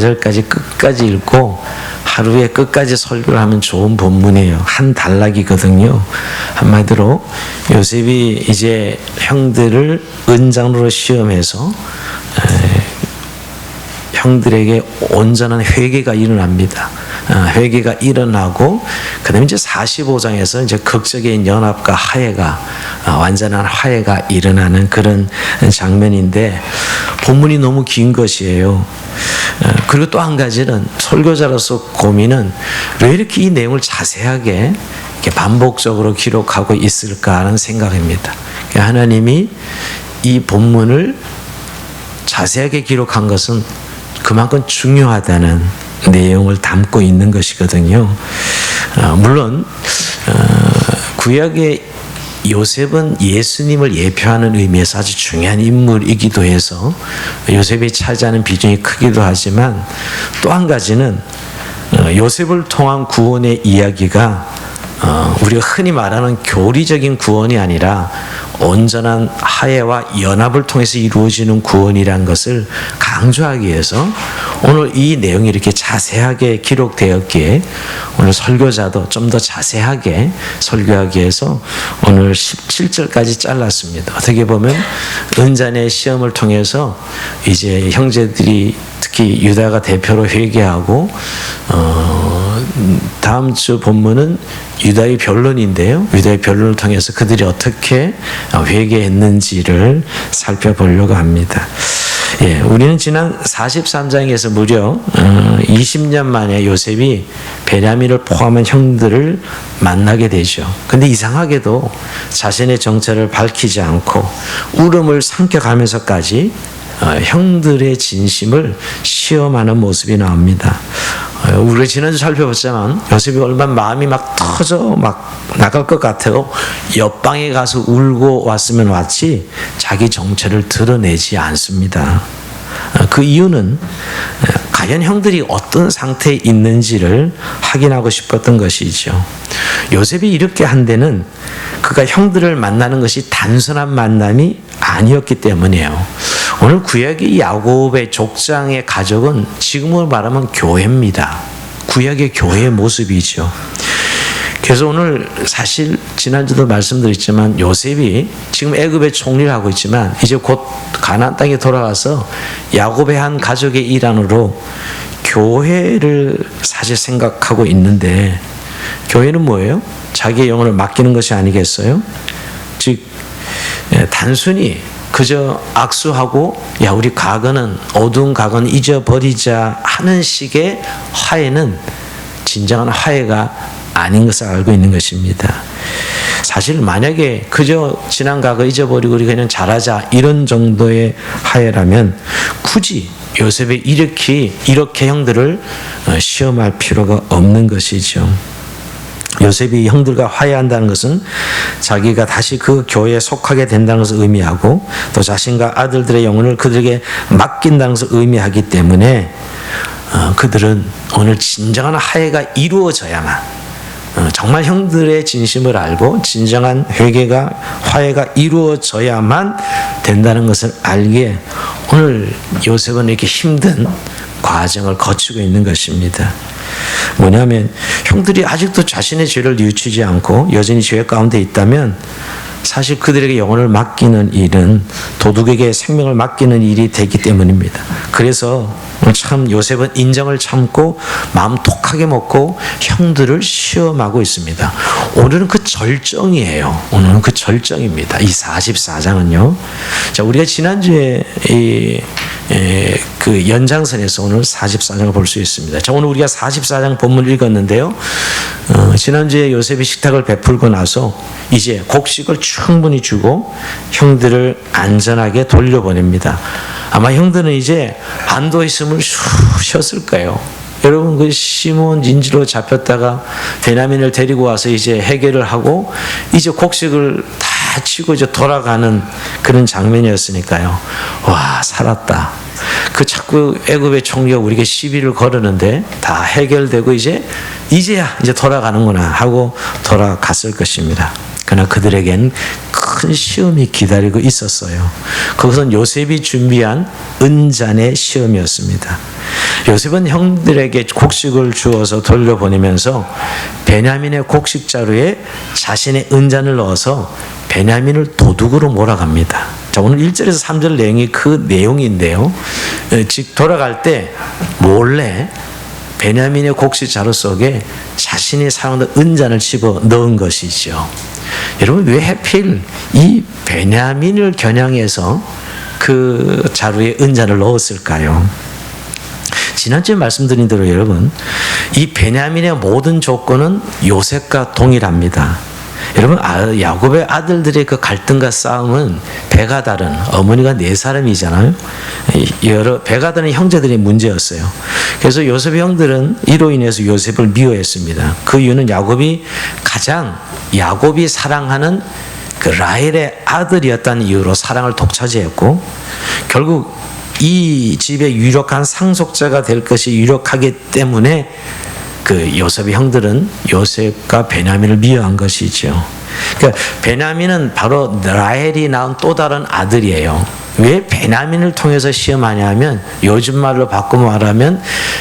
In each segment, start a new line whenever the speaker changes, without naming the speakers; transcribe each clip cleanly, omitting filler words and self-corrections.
절까지 끝까지 읽고 하루에 끝까지 설교를 하면 좋은 본문이에요. 한 단락이거든요. 한마디로 요셉이 이제 형들을 은장으로 시험해서 형들에게 온전한 회개가 일어납니다. 회개가 일어나고 그다음에 이제 45장에서 이제 극적인 연합과 화해가 완전한 화해가 일어나는 그런 장면인데 본문이 너무 긴 것이에요. 그리고 또 한 가지는 설교자로서 고민은 왜 이렇게 이 내용을 자세하게 이렇게 반복적으로 기록하고 있을까 하는 생각입니다. 하나님이 이 본문을 자세하게 기록한 것은 그만큼 중요하다는 내용을 담고 있는 것이거든요. 물론 구약의 요셉은 예수님을 예표하는 의미에서 아주 중요한 인물이기도 해서 요셉이 차지하는 비중이 크기도 하지만 또 한 가지는 요셉을 통한 구원의 이야기가 우리가 흔히 말하는 교리적인 구원이 아니라 온전한 화해와 연합을 통해서 이루어지는 구원이라는 것을 강조하기 위해서 오늘 이 내용이 이렇게 자세하게 기록되었기에 오늘 설교자도 좀 더 자세하게 설교하기 위해서 오늘 17절까지 잘랐습니다. 어떻게 보면 은잔의 시험을 통해서 이제 형제들이 특히 유다가 대표로 회개하고 다음 주 본문은 유다의 변론인데요. 유다의 변론을 통해서 그들이 어떻게 회개했는지를 살펴보려고 합니다. 예, 우리는 지난 43장에서 무려 20년 만에 요셉이 베냐민을 포함한 형들을 만나게 되죠. 근데 이상하게도 자신의 정체를 밝히지 않고 울음을 삼켜가면서까지 형들의 진심을 시험하는 모습이 나옵니다. 우리가 지난주 살펴봤지만 요셉이 얼마나 마음이 막 터져 막 나갈 것 같아요. 옆방에 가서 울고 왔으면 왔지 자기 정체를 드러내지 않습니다. 그 이유는 과연 형들이 어떤 상태에 있는지를 확인하고 싶었던 것이죠. 요셉이 이렇게 한 데는 그가 형들을 만나는 것이 단순한 만남이 아니었기 때문이에요. 오늘 구약의 야곱의 족장의 가족은 지금으로 말하면 교회입니다. 구약의 교회의 모습이죠. 그래서 오늘 사실 지난주도 말씀드렸지만 요셉이 지금 애굽의 총리를 하고 있지만 이제 곧 가나안 땅에 돌아가서 야곱의 한 가족의 일환으로 교회를 사실 생각하고 있는데 교회는 뭐예요? 자기의 영혼을 맡기는 것이 아니겠어요? 즉 단순히 그저 악수하고 야 우리 과거는 어두운 과거는 잊어버리자 하는 식의 화해는 진정한 화해가 아닌 것을 알고 있는 것입니다. 사실 만약에 그저 지난 과거 잊어버리고 우리 그냥 잘하자 이런 정도의 화해라면 굳이 요셉이 이렇게 형들을 시험할 필요가 없는 것이죠. 요셉이 형들과 화해한다는 것은 자기가 다시 그 교회에 속하게 된다는 것을 의미하고 또 자신과 아들들의 영혼을 그들에게 맡긴다는 것을 의미하기 때문에 그들은 오늘 진정한 화해가 이루어져야만 정말 형들의 진심을 알고 진정한 회개가 화해가 이루어져야만 된다는 것을 알기에 오늘 요셉은 이렇게 힘든 과정을 거치고 있는 것입니다. 뭐냐면 형들이 아직도 자신의 죄를 뉘우치지 않고 여전히 죄 가운데 있다면 사실 그들에게 영혼을 맡기는 일은 도둑에게 생명을 맡기는 일이 되기 때문입니다. 그래서 참 요셉은 인정을 참고 마음 독하게 먹고 형들을 시험하고 있습니다. 오늘은 그 절정이에요. 오늘은 그 절정입니다. 이 44장은요. 자, 우리가 지난주에 그 연장선에서 오늘 44장을 볼 수 있습니다. 자, 오늘 우리가 44장 본문을 읽었는데요. 지난주에 요셉이 식탁을 베풀고 나서 이제 곡식을 충분히 주고 형들을 안전하게 돌려보냅니다. 아마 형들은 이제 안도의 숨을 쉬었을 거예요. 여러분 그 시몬 인지로 잡혔다가 베냐민을 데리고 와서 이제 해결을 하고 이제 곡식을 다 치고 이제 돌아가는 그런 장면이었으니까요. 와 살았다. 그 자꾸 애굽의 총리가 우리에게 시비를 걸었는데 다 해결되고 이제야 이제 돌아가는구나 하고 돌아갔을 것입니다. 그러나 그들에겐 큰 시험이 기다리고 있었어요. 그것은 요셉이 준비한 은잔의 시험이었습니다. 요셉은 형들에게 곡식을 주어서 돌려보내면서 베냐민의 곡식 자루에 자신의 은잔을 넣어서 베냐민을 도둑으로 몰아갑니다. 자, 오늘 1절에서 3절 내용이 그 내용인데요. 즉 돌아갈 때 몰래 베냐민의 곡식 자루 속에 자신이 사용한 은잔을 집어 넣은 것이죠. 여러분, 왜 하필 이 베냐민을 겨냥해서 그 자루에 은잔을 넣었을까요? 지난주에 말씀드린 대로 여러분, 이 베냐민의 모든 조건은 요셉과 동일합니다. 여러분, 야곱의 아들들의 그 갈등과 싸움은 배가 다른, 어머니가 4사람이잖아요. 배가 다른 형제들의 문제였어요. 그래서 요셉의 형들은 이로 인해서 요셉을 미워했습니다. 그 이유는 야곱이 사랑하는 그 라헬의 아들이었다는 이유로 사랑을 독차지했고, 결국 이 집의 유력한 상속자가 될 것이 유력하기 때문에 그 요셉의 형들은 요셉과 베냐민을 미워한 것이죠. 그러니까 베냐민은 바로 라헬이 낳은 또 다른 아들이에요. 왜 베냐민을 통해서 시험하냐 하면, 요즘 말로 바꾸면 말하면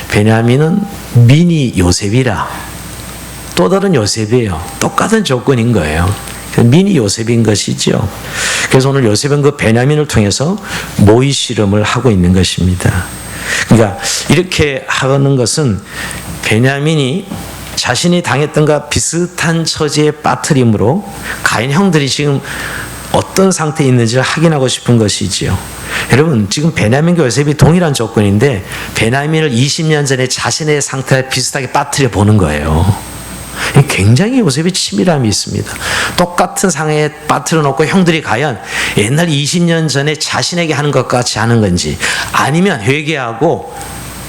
베냐민은 미니 요셉이라, 또 다른 요셉이에요. 똑같은 조건인 거예요. 미니 요셉인 것이죠. 그래서 오늘 요셉은 그 베냐민을 통해서 모의 실험을 하고 있는 것입니다. 그러니까 이렇게 하는 것은 베냐민이 자신이 당했던 것과 비슷한 처지에 빠뜨림으로 가인 형들이 지금 어떤 상태에 있는지를 확인하고 싶은 것이지요. 여러분, 지금 베냐민과 요셉이 동일한 조건인데 베냐민을 20년 전에 자신의 상태와 비슷하게 빠뜨려 보는 거예요. 굉장히 요셉의 치밀함이 있습니다. 똑같은 상황에 빠뜨려 놓고 형들이 과연 옛날 20년 전에 자신에게 하는 것 같이 하는 건지, 아니면 회개하고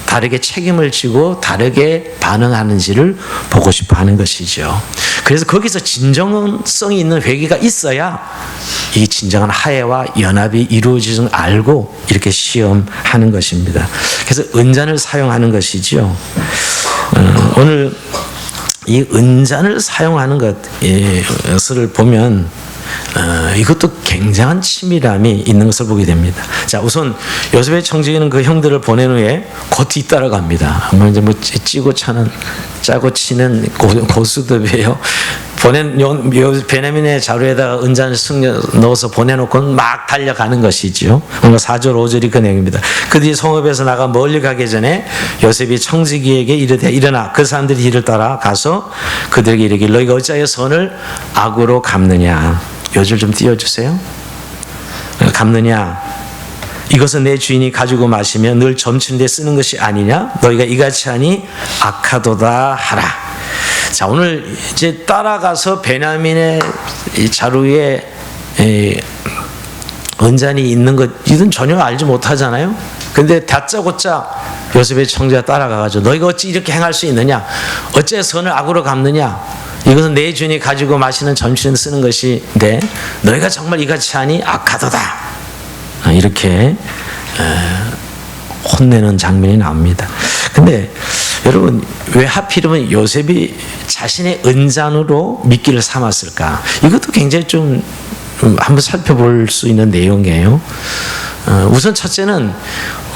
다르게 책임을 지고 다르게 반응하는지를 보고 싶어 하는 것이죠. 그래서 거기서 진정성이 있는 회개가 있어야 이 진정한 화해와 연합이 이루어지는 걸 알고 이렇게 시험하는 것입니다. 그래서 은잔을 사용하는 것이죠. 오늘 이 은잔을 사용하는 것을 보면 이것도 굉장한 치밀함이 있는 것을 보게 됩니다. 자, 우선 요셉의 청지기는 그 형들을 보낸 후에 곧 뒤따라갑니다. 이제 짜고 치는 고수들이에요. 베냐민의 자루에다가 은잔을 넣어서 보내놓고 막 달려가는 것이지요. 오늘 4절 5절이 그 내용입니다. 그들이 성읍에서 나가 멀리 가기 전에 요셉이 청지기에게 이르되 일어나 그 사람들이 뒤를 따라 가서 그들에게 이르기를 너희가 어찌하여 선을 악으로 갚느냐. 요절 좀 띄워주세요. 갚느냐. 이것은 내 주인이 가지고 마시며 늘 점치는 데 쓰는 것이 아니냐. 너희가 이같이 하니 악하도다 하라. 자, 오늘 이제 따라가서 베냐민의 자루에 은잔이 있는 것, 이건 전혀 알지 못하잖아요. 근데 다짜고짜 요셉의 청지가 따라가가지고 너희가 어찌 이렇게 행할 수 있느냐? 어째 선을 악으로 갚느냐? 이것은 내 주인이 가지고 마시는 점치는 쓰는 것인데 너희가 정말 이같이 하니 악하도다. 이렇게 혼내는 장면이 나옵니다. 근데 여러분, 왜 하필이면 요셉이 자신의 은잔으로 미끼를 삼았을까? 이것도 굉장히 좀 한번 살펴볼 수 있는 내용이에요. 우선 첫째는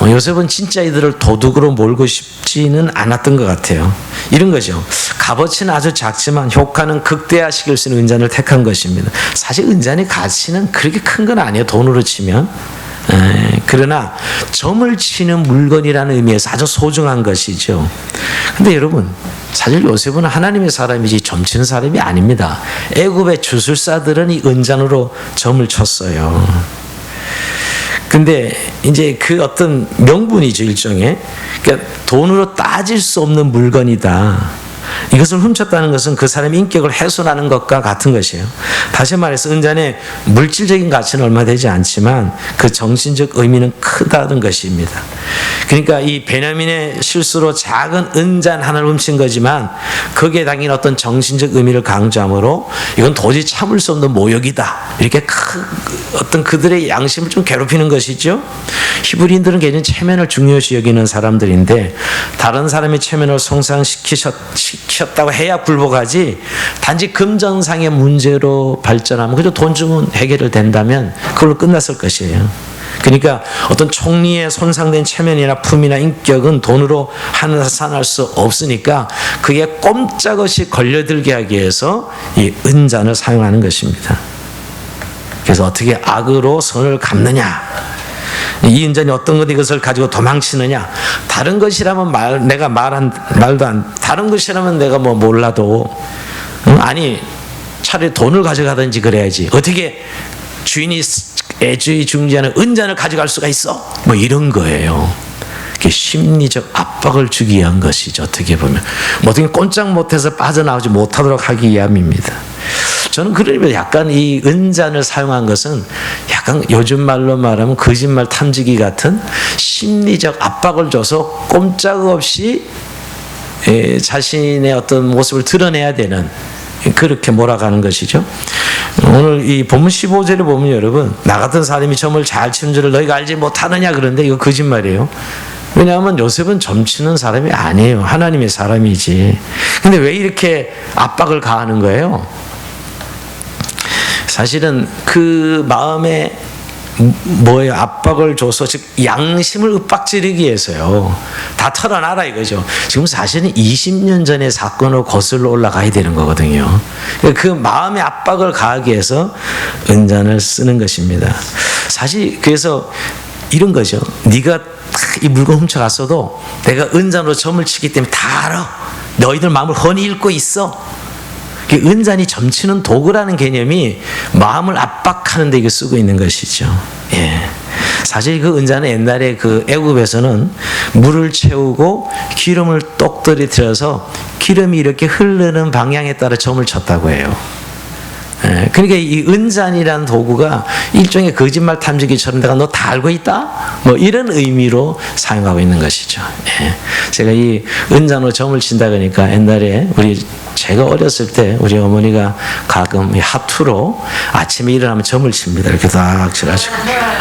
요셉은 진짜 이들을 도둑으로 몰고 싶지는 않았던 것 같아요. 이런 거죠. 값어치는 아주 작지만 효과는 극대화시킬 수 있는 은잔을 택한 것입니다. 사실 은잔의 가치는 그렇게 큰 건 아니에요. 돈으로 치면. 그러나 점을 치는 물건이라는 의미에서 아주 소중한 것이죠. 근데 여러분, 사실 요셉은 하나님의 사람이지 점 치는 사람이 아닙니다. 애굽의 주술사들은 이 은잔으로 점을 쳤어요. 근데 이제 그 어떤 명분이죠, 일종의. 그러니까 돈으로 따질 수 없는 물건이다. 이것을 훔쳤다는 것은 그 사람의 인격을 훼손하는 것과 같은 것이에요. 다시 말해서 은잔의 물질적인 가치는 얼마 되지 않지만 그 정신적 의미는 크다는 것입니다. 그러니까 이 베냐민의 실수로 작은 은잔 하나를 훔친 거지만 거기에 담긴 어떤 정신적 의미를 강조하므로 이건 도저히 참을 수 없는 모욕이다. 이렇게 어떤 그들의 양심을 좀 괴롭히는 것이죠. 히브리인들은 굉장히 체면을 중요시 여기는 사람들인데 다른 사람의 체면을 손상시키기 시켰다고 해야 굴복하지, 단지 금전상의 문제로 발전하면 그저 돈 주면 해결이 된다면 그걸로 끝났을 것이에요. 그러니까 어떤 총리의 손상된 체면이나 품이나 인격은 돈으로 환산할 수 없으니까 그게 꼼짝없이 걸려들게 하기 위해서 이 은잔을 사용하는 것입니다. 그래서 어떻게 악으로 선을 갚느냐, 이 은잔이 어떤 것 이것을 가지고 도망치느냐, 다른 것이라면 내가 말한 말도 안, 다른 것이라면 내가 뭐 몰라도 아니 차라리 돈을 가져가든지 그래야지 어떻게 주인이 애주의 중지하는 은잔을 가져갈 수가 있어? 뭐 이런 거예요. 심리적 압박을 주기 위한 것이죠. 어떻게 보면 뭐 어떻게 꼼짝 못해서 빠져나오지 못하도록 하기 위함입니다. 저는 그러면 약간 이 은잔을 사용한 것은 약간 요즘 말로 말하면 거짓말 탐지기 같은 심리적 압박을 줘서 꼼짝없이 자신의 어떤 모습을 드러내야 되는, 그렇게 몰아가는 것이죠. 오늘 이 본문 15절을 보면 여러분, 나 같은 사람이 점을 잘 치는 줄을 너희가 알지 못하느냐, 그런데 이거 거짓말이에요. 왜냐하면 요셉은 점치는 사람이 아니에요. 하나님의 사람이지. 근데 왜 이렇게 압박을 가하는 거예요? 사실은 그 마음에 뭐예요? 압박을 줘서 즉 양심을 윽박지르기 위해서요. 다 털어놔라 이거죠. 지금 사실은 20년 전의 사건으로 거슬러 올라가야 되는 거거든요. 그 마음의 압박을 가하기 위해서 은잔을 쓰는 것입니다. 사실 그래서 이런 거죠. 네가 이 물건 훔쳐갔어도 내가 은잔으로 점을 치기 때문에 다 알아. 너희들 마음을 훤히 읽고 있어. 은잔이 점치는 도구라는 개념이 마음을 압박하는 데 이거 쓰고 있는 것이죠. 예. 사실 그 은잔은 옛날에 그 애굽에서는 물을 채우고 기름을 똑들이 들여서 기름이 이렇게 흐르는 방향에 따라 점을 쳤다고 해요. 예. 그러니까 이 은잔이라는 도구가 일종의 거짓말 탐지기처럼 내가 너 다 알고 있다? 뭐 이런 의미로 사용하고 있는 것이죠. 예. 제가 이 은잔으로 점을 친다 그러니까 옛날에 제가 어렸을 때 우리 어머니가 가끔 이 하투로 아침에 일어나면 점을 칩니다. 이렇게 딱 쳐가지고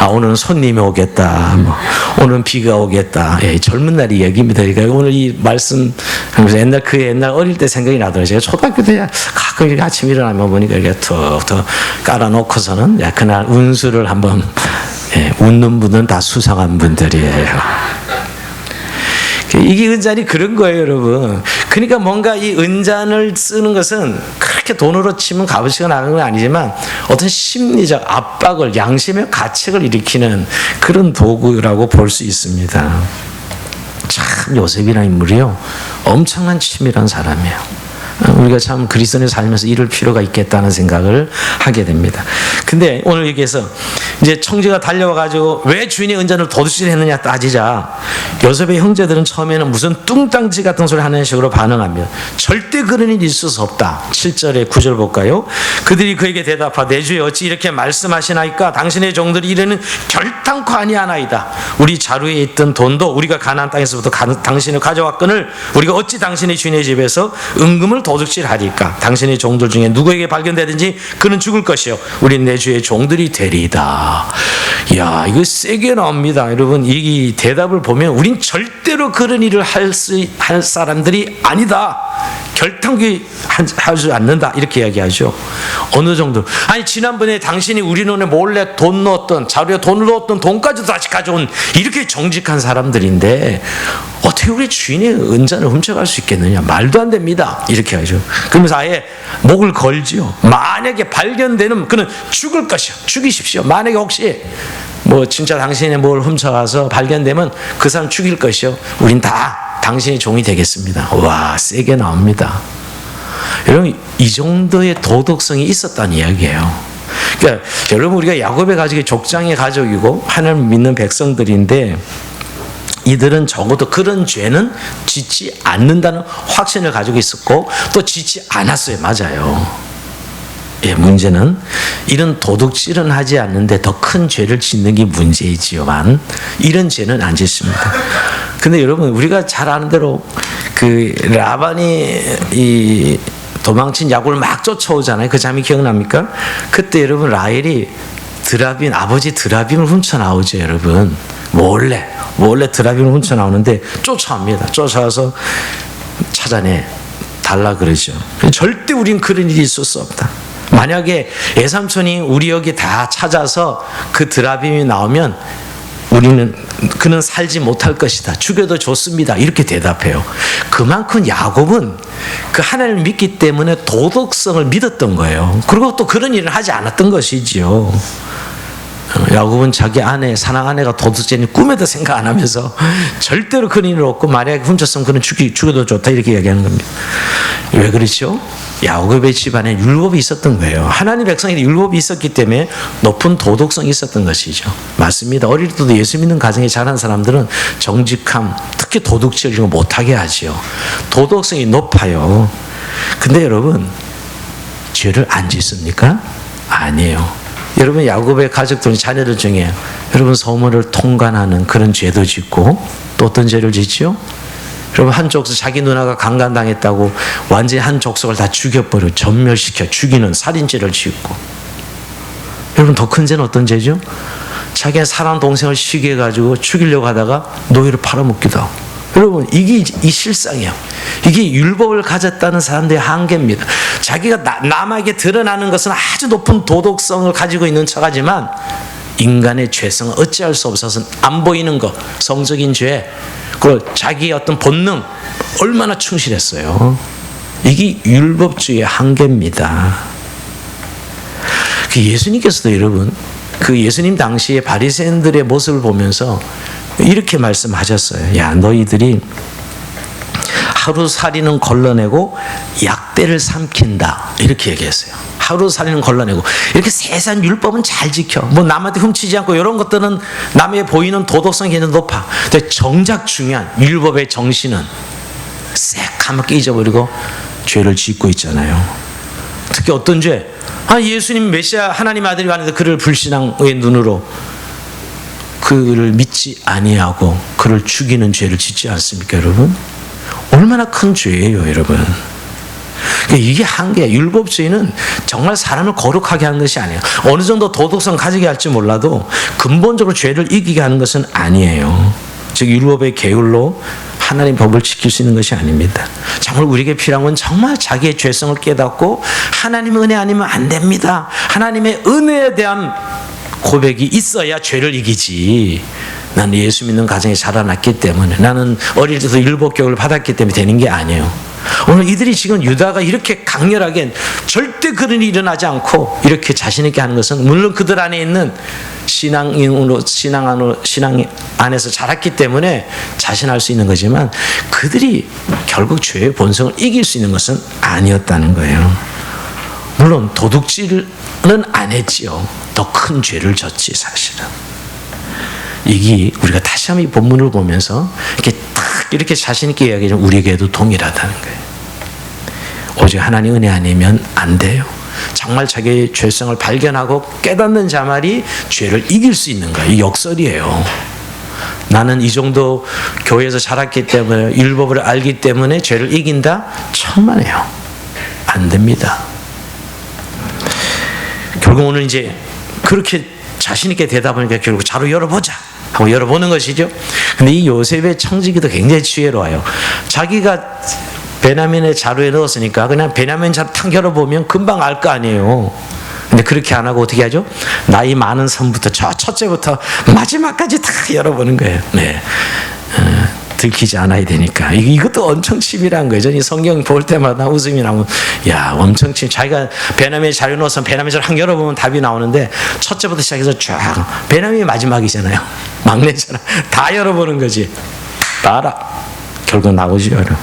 오늘은 손님이 오겠다, 뭐 오늘은 비가 오겠다. 예, 젊은 날이 얘기입니다. 그러니까 오늘 이 말씀 하면서 옛날 어릴 때 생각이 나더라고요. 제가 초등학교 때 가끔 이렇게 아침 일어나면 어머니가 이렇게 툭툭 깔아놓고서는 그날 운수를 한번, 웃는 분은 다 수상한 분들이에요. 이게 은잔이 그런 거예요, 여러분. 그러니까 뭔가 이 은잔을 쓰는 것은 그렇게 돈으로 치면 값어치가 나는 건 아니지만 어떤 심리적 압박을, 양심의 가책을 일으키는 그런 도구라고 볼 수 있습니다. 참 요셉이라는 인물이요, 엄청난 치밀한 사람이에요. 우리가 참 그리스도인의 살면서 이럴 필요가 있겠다는 생각을 하게 됩니다. 근데 오늘 여기에서 이제 청지가 달려와 가지고 왜 주인의 은잔을 도둑질했느냐 따지자, 요셉의 형제들은 처음에는 무슨 뚱땅지 같은 소리 하는 식으로 반응합니다. 절대 그런 일이 있을 수 없다. 7절에 9절 볼까요? 그들이 그에게 대답하, 내 주에 어찌 이렇게 말씀하시나이까? 당신의 종들이 이래는 결탄코 아니하나이다. 우리 자루에 있던 돈도 우리가 가나안 땅에서부터 당신을 가져왔거늘 우리가 어찌 당신의 주인의 집에서 은금을 도둑질하리까? 당신의 종들 중에 누구에게 발견되든지 그는 죽을 것이요 우린 내 주의 종들이 되리이다. 이야, 이거 세게 나옵니다. 여러분, 이 대답을 보면 우린 절대로 그런 일을 할 사람들이 아니다. 결탄코 하지 않는다. 이렇게 이야기하죠. 어느 정도? 아니, 지난번에 당신이 우리 눈에 몰래 돈 넣었던, 자루에 돈을 넣었던 돈까지도 다시 가져온 이렇게 정직한 사람들인데 어떻게 우리 주인의 은잔을 훔쳐갈 수 있겠느냐? 말도 안 됩니다. 이렇게 하죠. 그러면서 아예 목을 걸지요. 만약에 발견되는 그는 죽을 것이요. 죽이십시오. 만약에 혹시 뭐 진짜 당신이 뭘 훔쳐가서 발견되면 그 사람 죽일 것이요. 우린 다 당신의 종이 되겠습니다. 와, 세게 나옵니다. 여러분, 이 정도의 도덕성이 있었다는 이야기예요. 그러니까 여러분, 우리가 야곱의 가족이 족장의 가족이고 하나님을 믿는 백성들인데 이들은 적어도 그런 죄는 짓지 않는다는 확신을 가지고 있었고 또 짓지 않았어요. 맞아요. 예, 문제는 이런 도둑질은 하지 않는데 더 큰 죄를 짓는 게 문제이지만 이런 죄는 안 짓습니다. 근데 여러분, 우리가 잘 아는 대로 그 라반이 이 도망친 야곱을 막 쫓아오잖아요. 그 장면 기억납니까? 그때 여러분 라헬이 아버지 드라빔을 훔쳐 나오죠. 여러분, 몰래 드라빔을 훔쳐 나오는데 쫓아옵니다. 쫓아와서 찾아내. 달라 그러죠. 절대 우린 그런 일이 있을 수 없다. 만약에 외삼촌이 우리 여기 다 찾아서 그 드라빔이 나오면 우리는 그는 살지 못할 것이다. 죽여도 좋습니다. 이렇게 대답해요. 그만큼 야곱은 그 하나님을 믿기 때문에 도덕성을 믿었던 거예요. 그리고 또 그런 일을 하지 않았던 것이지요. 야곱은 자기 아내, 사랑 아내가 도둑질인 꿈에도 생각 안 하면서 절대로 그런 일은 없고 만약에 훔쳤으면 그는 죽여도 좋다 이렇게 얘기하는 겁니다. 왜 그렇죠? 야곱의 집안에 율법이 있었던 거예요. 하나님 백성에게 율법이 있었기 때문에 높은 도덕성이 있었던 것이죠. 맞습니다. 어릴 때도 예수 믿는 가정에 자란 사람들은 정직함, 특히 도둑질 이런 거 못하게 하지요. 도덕성이 높아요. 근데 여러분, 죄를 안 짓습니까? 아니에요. 여러분, 야곱의 가족들, 자녀들 중에 여러분 소문을 통관하는 그런 죄도 짓고 또 어떤 죄를 짓죠? 여러분, 한 족속, 자기 누나가 강간당했다고 완전히 한 족속을 다 죽여버려 전멸시켜 죽이는 살인죄를 짓고, 여러분 더 큰 죄는 어떤 죄죠? 자기의 사랑 동생을 시기 해가지고 죽이려고 하다가 노예를 팔아먹기도 하고. 여러분, 이게 이 실상이에요. 이게 율법을 가졌다는 사람들의 한계입니다. 자기가 남에게 드러나는 것은 아주 높은 도덕성을 가지고 있는 척하지만 인간의 죄성은 어찌할 수 없어서 안 보이는 것, 성적인 죄, 그리고 자기의 어떤 본능, 얼마나 충실했어요. 이게 율법주의의 한계입니다. 예수님께서도 여러분, 그 예수님 당시에 바리새인들의 모습을 보면서 이렇게 말씀하셨어요. 야, 너희들이 하루살이는 걸러내고 약대를 삼킨다, 이렇게 얘기했어요. 하루살이는 걸러내고, 이렇게 세상 율법은 잘 지켜, 뭐 남한테 훔치지 않고, 이런 것들은 남에 보이는 도덕성이 굉장히 높아. 근데 정작 중요한 율법의 정신은 새까맣게 잊어버리고 죄를 짓고 있잖아요. 특히 어떤 죄? 예수님 메시아 하나님 아들이 왔는데 그를 불신앙의 눈으로 그를 믿지 아니하고 그를 죽이는 죄를 짓지 않습니까, 여러분? 얼마나 큰 죄예요, 여러분. 이게 한계야. 율법주의는 정말 사람을 거룩하게 하는 것이 아니에요. 어느 정도 도덕성 가지게 할지 몰라도 근본적으로 죄를 이기게 하는 것은 아니에요. 즉 율법의 계율로 하나님 법을 지킬 수 있는 것이 아닙니다. 정말 우리에게 필요한 건 정말 자기의 죄성을 깨닫고 하나님의 은혜 아니면 안 됩니다. 하나님의 은혜에 대한 고백이 있어야 죄를 이기지. 나는 예수 믿는 가정에 자라났기 때문에, 나는 어릴 때도 율법 교육을 받았기 때문에 되는 게 아니에요. 오늘 이들이 지금 유다가 이렇게 강렬하게 절대 그런 일이 일어나지 않고 이렇게 자신 있게 하는 것은 물론 그들 안에 있는 신앙 안에서 자랐기 때문에 자신할 수 있는 거지만 그들이 결국 죄의 본성을 이길 수 있는 것은 아니었다는 거예요. 물론 도둑질은 안 했지요. 더 큰 죄를 졌지 사실은. 이게 우리가 다시 한번 이 본문을 보면서 이렇게 딱 이렇게 자신 있게 이야기하면 우리에게도 동일하다는 거예요. 오직 하나님 은혜 아니면 안 돼요. 정말 자기의 죄성을 발견하고 깨닫는 자만이 죄를 이길 수 있는 거예요. 이 역설이에요. 나는 이 정도 교회에서 자랐기 때문에, 율법을 알기 때문에 죄를 이긴다? 천만에요. 안 됩니다. 결국 오늘 이제 그렇게 자신 있게 대답하니까 결국 자로 열어보자 하고 열어보는 것이죠. 근데 이 요셉의 청지기도 굉장히 지혜로워요. 자기가 베냐민의 자루에 넣었으니까 그냥 베냐민 자루 탁 열어보면 금방 알 거 아니에요. 근데 그렇게 안 하고 어떻게 하죠? 나이 많은 선부터 첫째부터 마지막까지 다 열어보는 거예요. 네. 들키지 않아야 되니까. 이것도 엄청 치밀한 거예요. 저는 이 성경 볼 때마다 웃음이 나오면, 야, 엄청 자기가 베냐민의 자료 넣어서 베냐민 자료 한 열어보면 답이 나오는데, 첫째부터 시작해서 쫙, 베냐민이 마지막이잖아요. 막내잖아. 다 열어보는 거지. 다 알아. 결국 나오지, 여러분.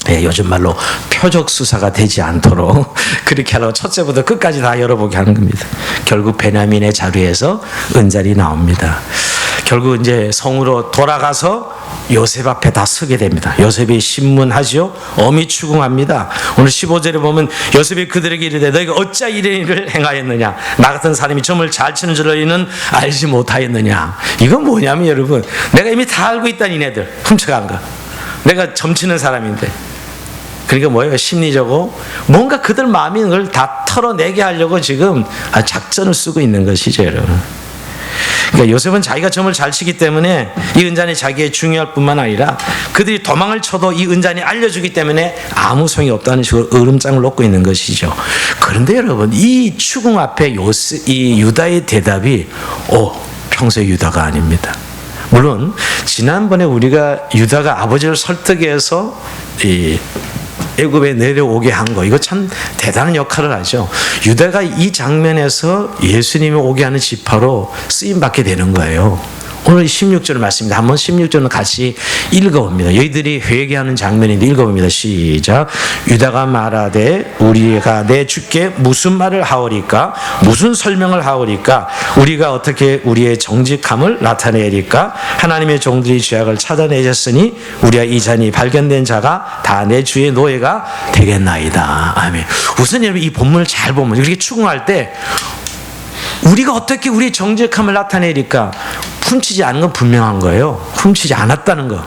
예, 요즘 말로 표적 수사가 되지 않도록 그렇게 하려고 첫째부터 끝까지 다 열어보게 하는 겁니다. 결국 베냐민의 자리에서 은자리 나옵니다. 결국 이제 성으로 돌아가서 요셉 앞에 다 서게 됩니다. 요셉이 신문하죠. 엄히 추궁합니다. 오늘 15절에 보면 요셉이 그들에게 이르되 너희가 어찌 이런 일을 행하였느냐, 나 같은 사람이 점을 잘 치는 줄 너희는 알지 못하였느냐. 이건 뭐냐면 여러분, 내가 이미 다 알고 있다. 니네들 훔쳐간 거 내가 점치는 사람인데. 그러니까 뭐예요? 심리적으로 뭔가 그들 마음이 그걸 다 털어내게 하려고 지금 작전을 쓰고 있는 것이죠, 여러분. 그러니까 요셉은 자기가 점을 잘 치기 때문에 이 은잔이 자기의 중요할 뿐만 아니라 그들이 도망을 쳐도 이 은잔이 알려주기 때문에 아무 소용이 없다는 식으로 으름장을 놓고 있는 것이죠. 그런데 여러분, 이 추궁 앞에 이 유다의 대답이 평소의 유다가 아닙니다. 물론 지난번에 우리가 유다가 아버지를 설득해서 이 애굽에 내려오게 한 거, 이거 참 대단한 역할을 하죠. 유다가 이 장면에서 예수님이 오게 하는 지파로 쓰임 받게 되는 거예요. 오늘 16절 말씀입니다. 한번 16절은 같이 읽어봅니다. 너희들이 회개하는 장면인데 읽어봅니다. 시작. 유다가 말하되 우리가 내 주께 무슨 말을 하오리까? 무슨 설명을 하오리까? 우리가 어떻게 우리의 정직함을 나타내리까? 하나님의 종들이 죄악을 찾아내셨으니 우리와 이 잔이 발견된 자가 다 내 주의 노예가 되겠나이다. 아멘. 우선 여러분, 이 본문을 잘 보면 이렇게 추궁할 때 우리가 어떻게 우리의 정직함을 나타내리까? 훔치지 않은 건 분명한 거예요. 훔치지 않았다는 거.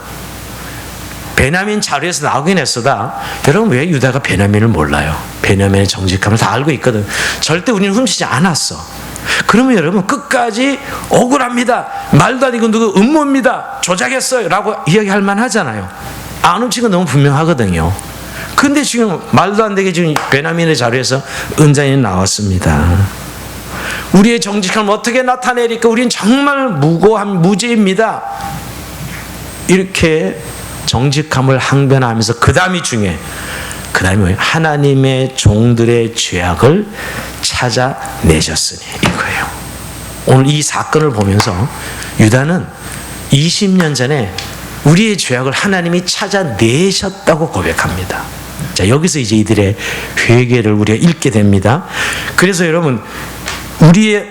베냐민 자루에서 나오긴 했어다. 여러분, 왜 유다가 베냐민을 몰라요? 베냐민의 정직함을 다 알고 있거든. 절대 우리는 훔치지 않았어. 그러면 여러분, 끝까지 억울합니다, 말도 아니고 누구 음모입니다, 조작했어요 라고 이야기할 만하잖아요. 안 훔친 건 너무 분명하거든요. 근데 지금 말도 안 되게 지금 베냐민의 자루에서 은잔이 나왔습니다. 우리의 정직함을 어떻게 나타내리까? 우리는 정말 무고한 무죄입니다. 이렇게 정직함을 항변하면서 그 다음이 중요해. 그 다음이 뭐예요? 하나님의 종들의 죄악을 찾아내셨으니, 이거예요. 오늘 이 사건을 보면서 유다는 20년 전에 우리의 죄악을 하나님이 찾아내셨다고 고백합니다. 자, 여기서 이제 이들의 회개를 우리가 읽게 됩니다. 그래서 여러분,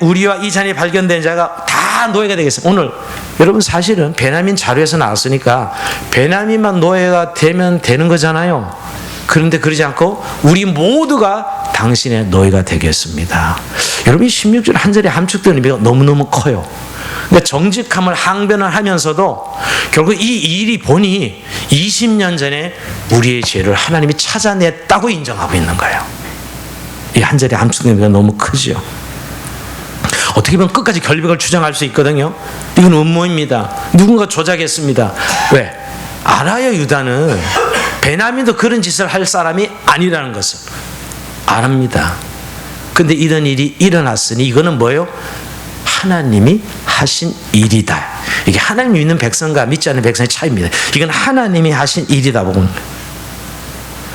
우리와 이 잔이 발견된 자가 다 노예가 되겠습니다. 오늘 여러분, 사실은 베냐민 자루에서 나왔으니까 베냐민만 노예가 되면 되는 거잖아요. 그런데 그러지 않고 우리 모두가 당신의 노예가 되겠습니다. 여러분, 이 16절 한 절에 함축된 의미가 너무너무 커요. 그러니까 정직함을 항변을 하면서도 결국 이 일이 보니 20년 전에 우리의 죄를 하나님이 찾아냈다고 인정하고 있는 거예요. 이 한 절에 함축된 의미가 너무 크죠. 어떻게 보면 끝까지 결백을 주장할 수 있거든요. 이건 음모입니다, 누군가 조작했습니다. 왜? 알아요. 유다는 베냐민도 그런 짓을 할 사람이 아니라는 것을 알합니다. 근데 이런 일이 일어났으니 이거는 뭐예요? 하나님이 하신 일이다. 이게 하나님 믿는 백성과 믿지 않는 백성의 차이입니다. 이건 하나님이 하신 일이다 보고,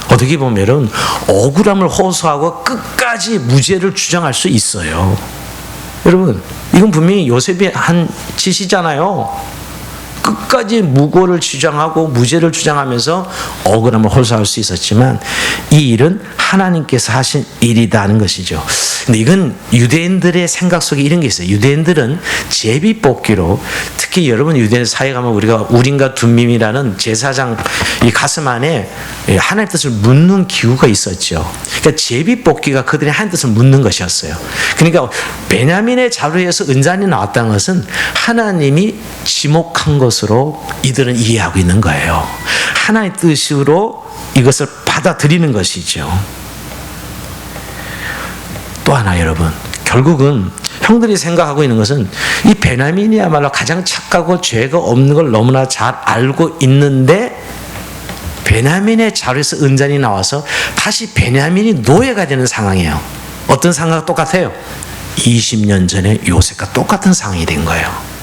어떻게 보면 억울함을 호소하고 끝까지 무죄를 주장할 수 있어요. 여러분, 이건 분명히 요셉이 한 짓이잖아요. 끝까지 무고를 주장하고 무죄를 주장하면서 억울함을 호소할 수 있었지만 이 일은 하나님께서 하신 일이라는 것이죠. 근데 이건 유대인들의 생각 속에 이런 게 있어요. 유대인들은 제비뽑기로, 특히 여러분 유대인 사회 가면 우리가 우림과 둠밈이라는 제사장 이 가슴 안에 하나님의 뜻을 묻는 기구가 있었죠. 그러니까 제비뽑기가 그들의 하나님의 뜻을 묻는 것이었어요. 그러니까 베냐민의 자루에서 은잔이 나왔다는 것은 하나님이 지목한 것으로 이들은 이해하고 있는 거예요. 하나님의 뜻으로 이것을 받아들이는 것이죠. 또 하나 여러분, 결국은 형들이 생각하고 있는 것은 이 베냐민이야말로 가장 착하고 죄가 없는 걸 너무나 잘 알고 있는데 베냐민의 자루에서 은잔이 나와서 다시 베냐민이 노예가 되는 상황이에요. 어떤 상황과 똑같아요? 20년 전에 요셉과 똑같은 상황이 된 거예요.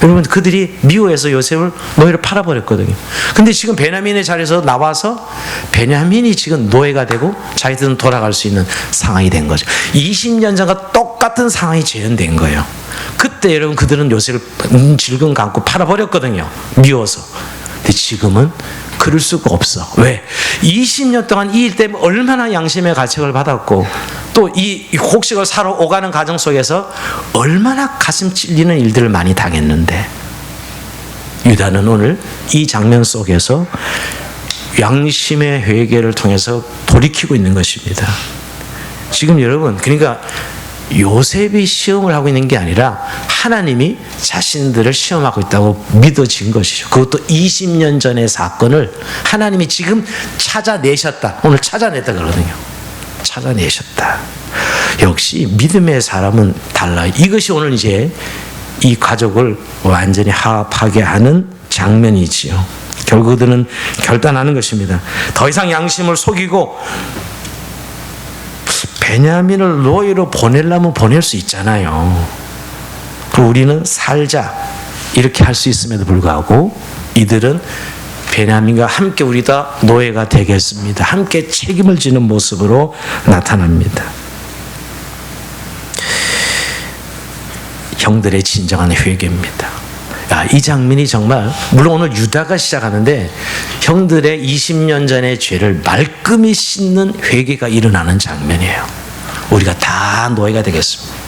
여러분, 그들이 미워해서 요셉을 노예로 팔아버렸거든요. 근데 지금 베냐민의 자리에서 나와서 베냐민이 지금 노예가 되고 자기들은 돌아갈 수 있는 상황이 된 거죠. 20년 전과 똑같은 상황이 재현된 거예요. 그때 여러분, 그들은 요셉을 질끈 감고 팔아버렸거든요, 미워서. 근데 지금은 그럴 수가 없어. 왜? 20년 동안 이 일 때문에 얼마나 양심의 가책을 받았고 또 이 곡식을 사러 오가는 과정 속에서 얼마나 가슴 찔리는 일들을 많이 당했는데, 유다는 오늘 이 장면 속에서 양심의 회개를 통해서 돌이키고 있는 것입니다. 지금 여러분, 그러니까 요셉이 시험을 하고 있는 게 아니라 하나님이 자신들을 시험하고 있다고 믿어진 것이죠. 그것도 20년 전의 사건을 하나님이 지금 찾아내셨다. 오늘 찾아냈다 그러거든요. 찾아내셨다. 역시 믿음의 사람은 달라요. 이것이 오늘 이제 이 가족을 완전히 화합하게 하는 장면이지요. 결국 그들은 결단하는 것입니다. 더 이상 양심을 속이고 베냐민을 노예로 보내려면 보낼 수 있잖아요. 그리고 우리는 살자 이렇게 할 수 있음에도 불구하고 이들은 베냐민과 함께 우리 다 노예가 되겠습니다. 함께 책임을 지는 모습으로 나타납니다. 형들의 진정한 회개입니다. 이 장면이 정말, 물론 오늘 유다가 시작하는데 형들의 20년 전의 죄를 말끔히 씻는 회개가 일어나는 장면이에요. 우리가 다 노예가 되겠습니다.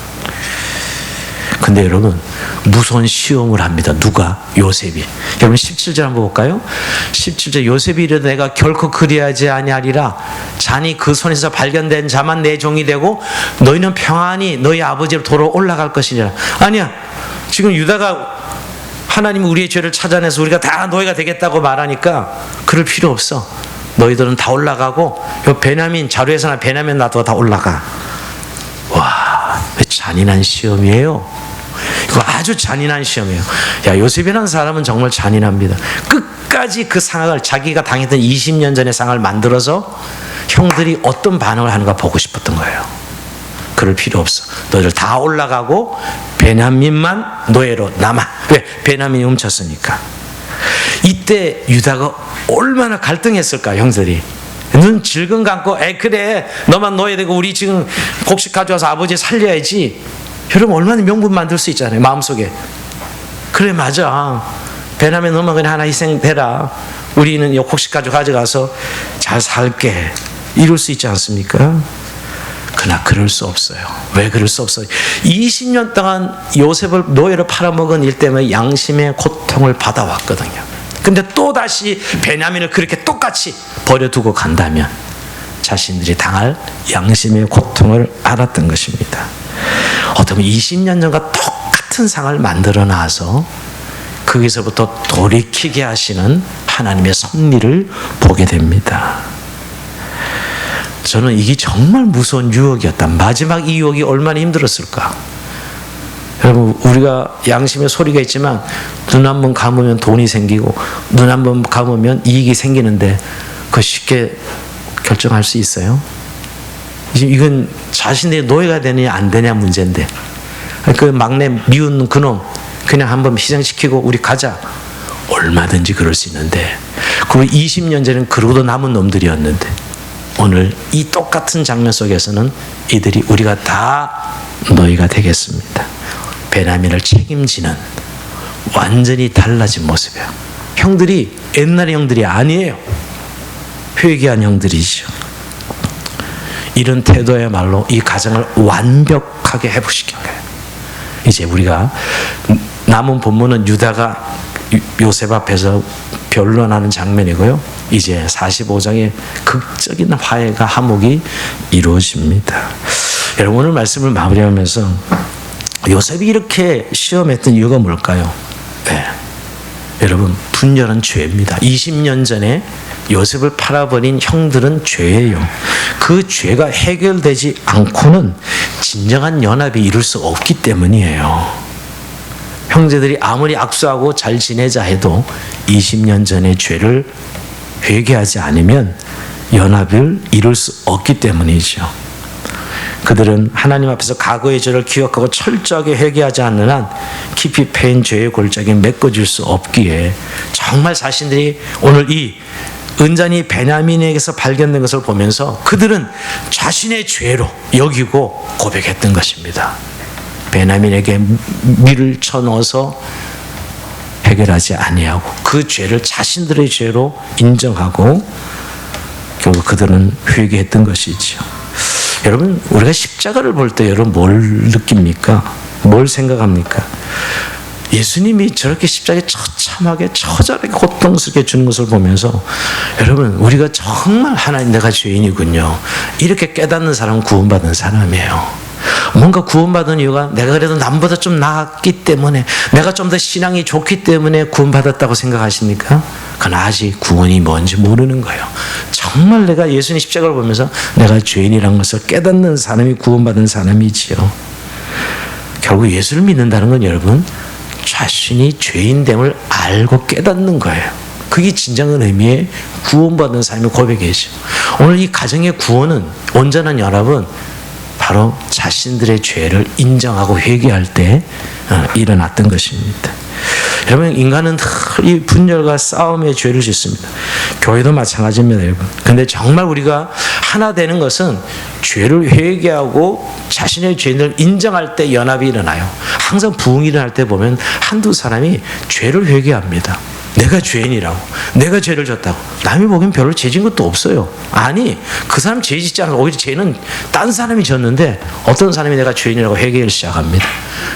근데 여러분, 무서운 시험을 합니다. 누가? 요셉이. 여러분 17절 한번 볼까요? 17절, 요셉이 이르되 내가 결코 그리하지 아니하리라. 잔이 그 손에서 발견된 자만 내 종이 되고 너희는 평안히 너희 아버지로 돌아 올라갈 것이니라. 아니야, 지금 유다가 하나님이 우리의 죄를 찾아내서 우리가 다 노예가 되겠다고 말하니까 그럴 필요 없어. 너희들은 다 올라가고 요 베냐민 자루에서나 베냐민 놔둬 다 올라가. 와, 잔인한 시험이에요. 이거 아주 잔인한 시험이에요. 요셉이라는 사람은 정말 잔인합니다. 끝까지 그 상황을, 자기가 당했던 20년 전의 상황을 만들어서 형들이 어떤 반응을 하는가 보고 싶었던 거예요. 그럴 필요 없어. 너희들 다 올라가고 베냐민만 노예로 남아. 왜? 베냐민이 훔쳤으니까. 이때 유다가 얼마나 갈등했을까, 형들이. 눈 질끈 감고 그래 너만 노예 되고 우리 지금 곡식 가져와서 아버지 살려야지. 여러분 얼마나 명분 만들 수 있잖아요, 마음속에. 그래, 맞아, 베냐민 너만 그냥 하나 희생되라, 우리는 요 곡식 가져가서 잘 살게, 이럴 수 있지 않습니까? 그러나 그럴 수 없어요. 왜 그럴 수 없어요? 20년 동안 요셉을 노예로 팔아먹은 일 때문에 양심의 고통을 받아왔거든요. 근데 또다시 베냐민을 그렇게 똑같이 버려두고 간다면 자신들이 당할 양심의 고통을 알았던 것입니다. 어쩌면 20년 전과 똑같은 상을 만들어 놔서 거기서부터 돌이키게 하시는 하나님의 섭리를 보게 됩니다. 저는 이게 정말 무서운 유혹이었다. 마지막 이 유혹이 얼마나 힘들었을까. 여러분, 우리가 양심의 소리가 있지만 눈 한 번 감으면 돈이 생기고 눈 한 번 감으면 이익이 생기는데 그거 쉽게 결정할 수 있어요? 이건 자신들이 노예가 되느냐 안 되냐 문제인데, 그 막내 미운 그놈 그냥 한번 희생시키고 우리 가자, 얼마든지 그럴 수 있는데, 그 20년 전에는 그러고도 남은 놈들이었는데 오늘 이 똑같은 장면 속에서는 이들이 우리가 다 노예가 되겠습니다. 베냐민을 책임지는 완전히 달라진 모습이에요. 형들이 옛날의 형들이 아니에요. 회개한 형들이죠. 이런 태도야말로 이 가정을 완벽하게 회복시킨 거예요. 이제 우리가 남은 본문은 유다가 요셉 앞에서 변론하는 장면이고요. 이제 45장의 극적인 화해가 화목이 이루어집니다. 여러분, 오늘 말씀을 마무리하면서 요셉이 이렇게 시험했던 이유가 뭘까요? 네. 여러분, 분열은 죄입니다. 20년 전에 요셉을 팔아버린 형들은 죄예요. 그 죄가 해결되지 않고는 진정한 연합이 이룰 수 없기 때문이에요. 형제들이 아무리 악수하고 잘 지내자 해도 20년 전의 죄를 회개하지 않으면 연합을 이룰 수 없기 때문이죠. 그들은 하나님 앞에서 과거의 죄를 기억하고 철저하게 회개하지 않는 한 깊이 패인 죄의 골짜기에 메꿔질 수 없기에 정말 자신들이 오늘 이 은잔이 베냐민에게서 발견된 것을 보면서 그들은 자신의 죄로 여기고 고백했던 것입니다. 베냐민에게 밀을 쳐넣어서 해결하지 아니하고 그 죄를 자신들의 죄로 인정하고 결국 그들은 회개했던 것이죠. 여러분, 우리가 십자가를 볼 때 여러분 뭘 느낍니까? 뭘 생각합니까? 예수님이 저렇게 십자가에 처참하게 처절하게 고통스럽게 주는 것을 보면서 여러분, 우리가 정말 하나님 내가 죄인이군요, 이렇게 깨닫는 사람은 구원받은 사람이에요. 뭔가 구원받은 이유가 내가 그래도 남보다 좀 나았기 때문에, 내가 좀 더 신앙이 좋기 때문에 구원받았다고 생각하십니까? 그러나 아직 구원이 뭔지 모르는 거예요. 정말 내가 예수님 십자가를 보면서 내가 죄인이라는 것을 깨닫는 사람이 구원받은 사람이지요. 결국 예수를 믿는다는 건 여러분 자신이 죄인됨을 알고 깨닫는 거예요. 그게 진정한 의미의 구원받은 삶의 고백이죠. 오늘 이 가정의 구원은, 온전한 연합은 바로 자신들의 죄를 인정하고 회개할 때 일어났던 것입니다. 여러분, 인간은 이 분열과 싸움의 죄를 짓습니다. 교회도 마찬가지입니다, 여러분. 근데 정말 우리가 하나 되는 것은 죄를 회개하고 자신의 죄를 인정할 때 연합이 일어나요. 항상 부흥이 일어날 때 보면 한두 사람이 죄를 회개합니다. 내가 죄인이라고, 내가 죄를 졌다고. 남이 보기엔 별로 죄 진 것도 없어요. 아니, 그 사람 죄 짓지 않고 오히려 죄는 딴 사람이 졌는데 어떤 사람이 내가 죄인이라고 회개를 시작합니다.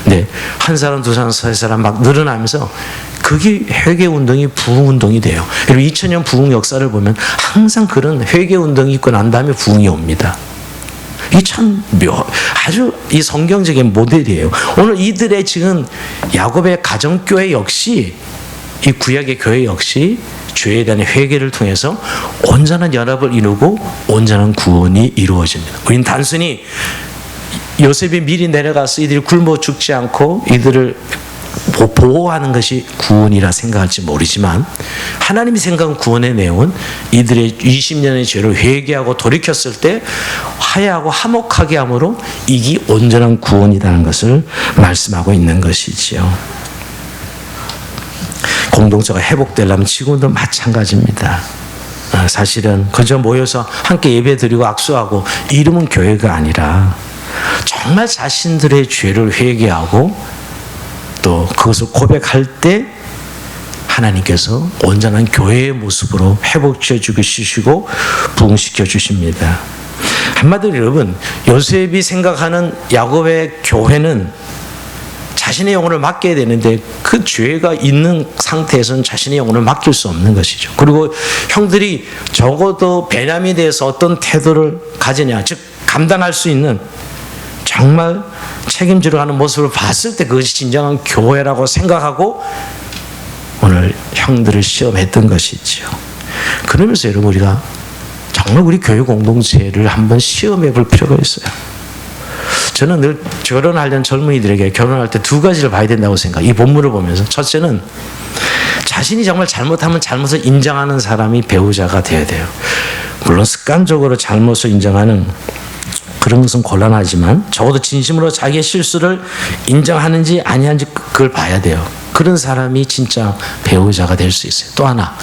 네, 한 사람, 두 사람, 세 사람 막 늘어나면서 그게 회개 운동이 부흥 운동이 돼요. 그리고 2000년 부흥 역사를 보면 항상 그런 회개 운동이 있고 난 다음에 부흥이 옵니다. 이 참 아주 이 성경적인 모델이에요. 오늘 이들의 지금 야곱의 가정교회 역시, 이 구약의 교회 역시 죄에 대한 회개를 통해서 온전한 연합을 이루고 온전한 구원이 이루어집니다. 우리는 단순히 요셉이 미리 내려가서 이들이 굶어 죽지 않고 이들을 보호하는 것이 구원이라 생각할지 모르지만, 하나님이 생각한 구원의 내용은 이들의 20년의 죄를 회개하고 돌이켰을 때 화해하고 화목하게 함으로 이게 온전한 구원이라는 것을 말씀하고 있는 것이지요. 공동체가 회복되려면 지금도 마찬가지입니다. 사실은 그저 모여서 함께 예배드리고 악수하고 이름은 교회가 아니라 정말 자신들의 죄를 회개하고 또 그것을 고백할 때 하나님께서 온전한 교회의 모습으로 회복시켜 주시고 부흥시켜 주십니다. 한마디로 여러분, 요셉이 생각하는 야곱의 교회는 자신의 영혼을 맡겨야 되는데 그 죄가 있는 상태에서는 자신의 영혼을 맡길 수 없는 것이죠. 그리고 형들이 적어도 베냐민에 대해서 어떤 태도를 가지냐, 즉 감당할 수 있는 정말 책임지러 가는 모습을 봤을 때 그것이 진정한 교회라고 생각하고 오늘 형들을 시험했던 것이죠. 그러면서 여러분, 우리가 정말 우리 교회 공동체를 한번 시험해 볼 필요가 있어요. 저는 늘 결혼하려는 젊은이들에게 결혼할 때 두 가지를 봐야 된다고 생각해요. 이 본문을 보면서. 첫째는 자신이 정말 잘못하면 잘못을 인정하는 사람이 배우자가 되어야 돼요. 물론 습관적으로 잘못을 인정하는 그런 것은 곤란하지만 적어도 진심으로 자기의 실수를 인정하는지 아니하는지 그걸 봐야 돼요. 그런 사람이 진짜 배우자가 될 수 있어요. 또 하나,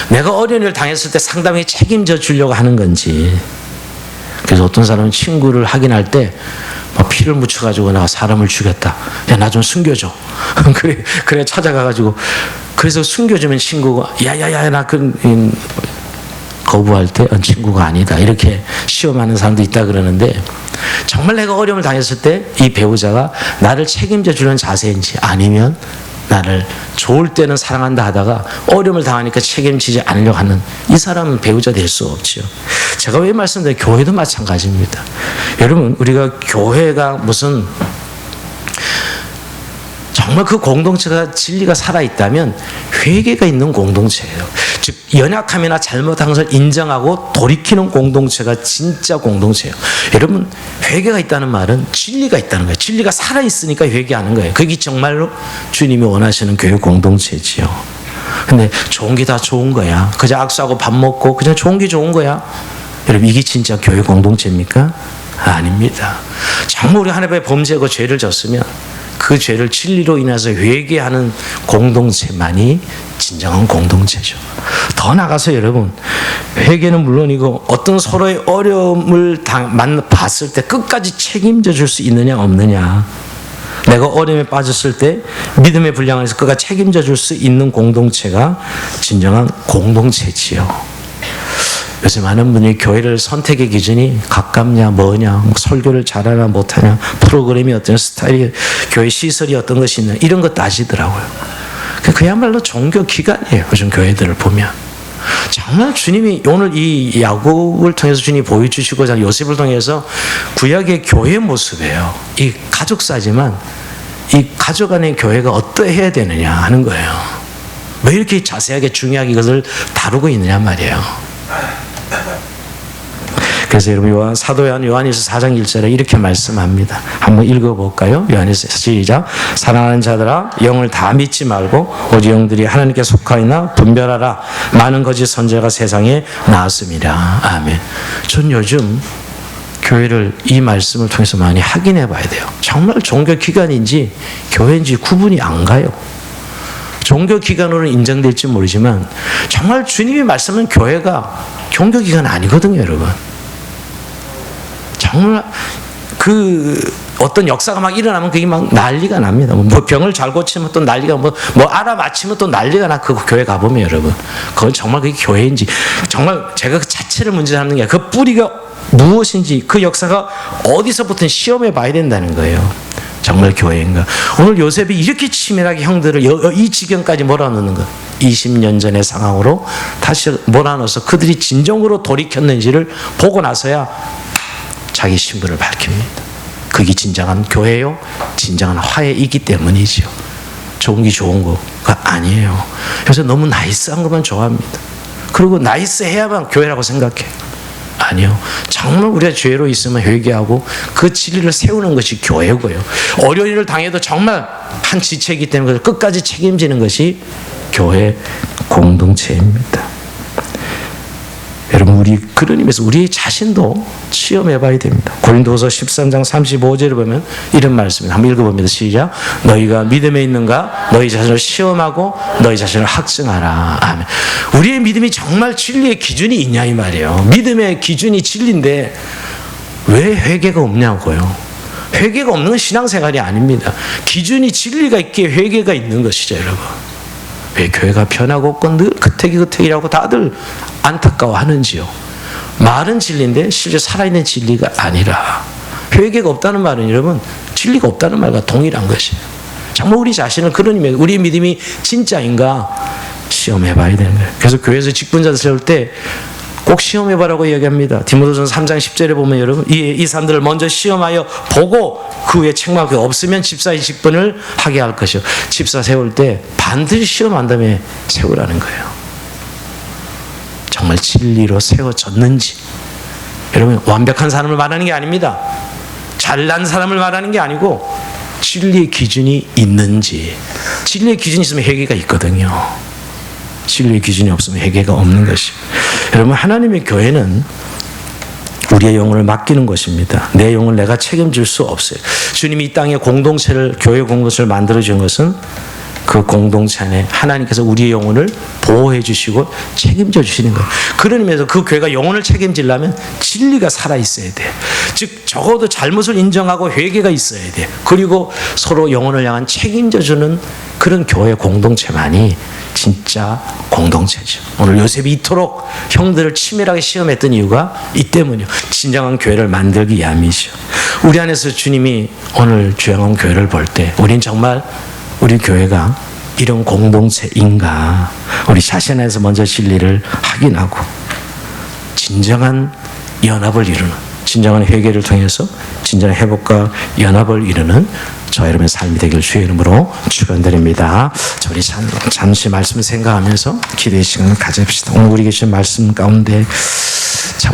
내가 어려운 일을 당했을 때 상담에 책임져 주려고 하는 건지. 그래서 어떤 사람은 친구를 확인할 때 피를 묻혀가지고 내가 사람을 죽였다. 야, 나 좀 숨겨줘. 그래 찾아가가지고, 그래서 숨겨주면 친구가 야야야 나 거부할 때 친구가 아니다 이렇게 시험하는 사람도 있다 그러는데, 정말 내가 어려움을 당했을 때 이 배우자가 나를 책임져 주는 자세인지, 아니면 나를 좋을 때는 사랑한다 하다가 어려움을 당하니까 책임지지 않으려고 하는 이 사람은 배우자 될 수 없지요. 제가 왜 말씀드려요? 교회도 마찬가지입니다. 여러분, 우리가 교회가 무슨 정말 그 공동체가 진리가 살아있다면 회개가 있는 공동체예요. 즉 연약함이나 잘못한 것을 인정하고 돌이키는 공동체가 진짜 공동체예요. 여러분, 회개가 있다는 말은 진리가 있다는 거예요. 진리가 살아있으니까 회개하는 거예요. 그게 정말로 주님이 원하시는 교회 공동체지요. 근데 좋은 게 다 좋은 거야. 그저 악수하고 밥 먹고 그냥 좋은 게 좋은 거야. 여러분, 이게 진짜 교회 공동체입니까? 아닙니다. 정말 우리 하나님의 범죄고 죄를 졌으면 그 죄를 진리로 인해서 회개하는 공동체만이 진정한 공동체죠. 더 나가서 여러분, 회개는 물론이고 어떤 서로의 어려움을 봤을 때 끝까지 책임져 줄 수 있느냐 없느냐, 내가 어려움에 빠졌을 때 믿음의 분량에서 끝까지 책임져 줄 수 있는 공동체가 진정한 공동체지요. 요새 많은 분이 교회를 선택의 기준이 가깝냐 뭐냐, 뭐 설교를 잘하나 못하냐, 프로그램이 어떤 스타일이, 교회 시설이 어떤 것이 있냐, 이런 거 따지더라고요. 그야말로 종교 기관이에요. 요즘 교회들을 보면 정말 주님이 오늘 이 야곱을 통해서 주님이 보여주시고자 요셉을 통해서 구약의 교회 모습이에요. 이 가족사지만 이 가족 안의 교회가 어떠해야 되느냐 하는 거예요. 왜 이렇게 자세하게 중요하게 이것을 다루고 있느냐 말이에요. 그래서 여러분 사도 요한일서 4장 1절에 이렇게 말씀합니다. 한번 읽어볼까요? 요한일서 시작. 사랑하는 자들아 영을 다 믿지 말고 오직 영들이 하나님께 속하였나 분별하라. 많은 거짓 선지자가 세상에 나왔습니다. 아멘. 전 요즘 교회를 이 말씀을 통해서 많이 확인해 봐야 돼요. 정말 종교기관인지 교회인지 구분이 안 가요. 종교기관으로는 인정될지 모르지만 정말 주님이 말씀은 교회가 종교기관 아니거든요, 여러분. 정말 어떤 역사가 막 일어나면 그게 막 난리가 납니다. 뭐 병을 잘 고치면 또 난리가 뭐 알아맞히면 또 난리가 나. 그 교회 가보면 여러분. 그건 정말 그게 교회인지 정말 제가 그 자체를 문제 삼는 게 아니라 그 뿌리가 무엇인지 그 역사가 어디서부터 시험해 봐야 된다는 거예요. 정말 교회인가? 오늘 요셉이 이렇게 치밀하게 형들을 이 지경까지 몰아넣는 것. 20년 전의 상황으로 다시 몰아넣어서 그들이 진정으로 돌이켰는지를 보고 나서야 자기 신분을 밝힙니다. 그게 진정한 교회요, 진정한 화해이기 때문이죠. 좋은 게 좋은 거가 아니에요. 그래서 너무 나이스한 것만 좋아합니다. 그리고 나이스해야만 교회라고 생각해요. 아니요. 정말 우리가 죄로 있으면 회개하고 그 진리를 세우는 것이 교회고요. 어려운 일을 당해도 정말 한 지체이기 때문에 끝까지 책임지는 것이 교회 공동체입니다. 여러분 우리 그런 의미에서 우리 자신도 시험해 봐야 됩니다. 고린도서 13장 35절을 보면 이런 말씀입니다. 한번 읽어봅니다. 시작. 너희가 믿음에 있는가? 너희 자신을 시험하고 너희 자신을 학증하라. 아멘. 우리의 믿음이 정말 진리의 기준이 있냐 이 말이에요. 믿음의 기준이 진리인데 왜 회개가 없냐고요. 회개가 없는 건 신앙생활이 아닙니다. 기준이 진리가 있기에 회개가 있는 것이죠, 여러분. 왜 교회가 변하고 없고 늘 그태기그태기라고 다들 안타까워하는지요. 말은 진리인데 실제 살아있는 진리가 아니라 회개가 없다는 말은 여러분 진리가 없다는 말과 동일한 것이에요. 정말 우리 자신을 그런 의미에서 우리의 믿음이 진짜인가 시험해 봐야 되는 거예요. 그래서 교회에서 직분자들 세울 때 꼭 시험해봐라고 이야기합니다. 디모데전서 3장 10절에 보면 여러분 이 사람들을 먼저 시험하여 보고 그 후에 책망하고 없으면 집사의 직분을 하게 할 것이요. 집사 세울 때 반드시 시험한 다음에 세우라는 거예요. 정말 진리로 세워졌는지. 여러분 완벽한 사람을 말하는 게 아닙니다. 잘난 사람을 말하는 게 아니고 진리의 기준이 있는지. 진리의 기준이 있으면 회개가 있거든요. 진리의 기준이 없으면 회개가 없는 것입니다. 여러분 하나님의 교회는 우리의 영혼을 맡기는 것입니다. 내 영혼을 내가 책임질 수 없어요. 주님이 이 땅에 공동체를 교회 공동체를 만들어준 것은 그 공동체 안에 하나님께서 우리의 영혼을 보호해 주시고 책임져 주시는 거예요. 그런 의미에서 그 교회가 영혼을 책임지려면 진리가 살아있어야 돼요. 즉 적어도 잘못을 인정하고 회개가 있어야 돼요. 그리고 서로 영혼을 향한 책임져 주는 그런 교회 공동체만이 진짜 공동체죠. 오늘 요셉이 이토록 형들을 치밀하게 시험했던 이유가 이 때문이요. 진정한 교회를 만들기 위함이죠. 우리 안에서 주님이 오늘 주영한 교회를 볼 때 우린 정말 우리 교회가 이런 공동체인가 우리 자신 안에서 먼저 진리를 확인하고 진정한 연합을 이루는 진정한 회개를 통해서 진정한 회복과 연합을 이루는 저와 여러분의 삶이 되길 주의 이름으로 축원드립니다. 우리 잠시 말씀을 생각하면서 기도의 시간을 가집시다. 오늘 우리 계신 말씀 가운데 참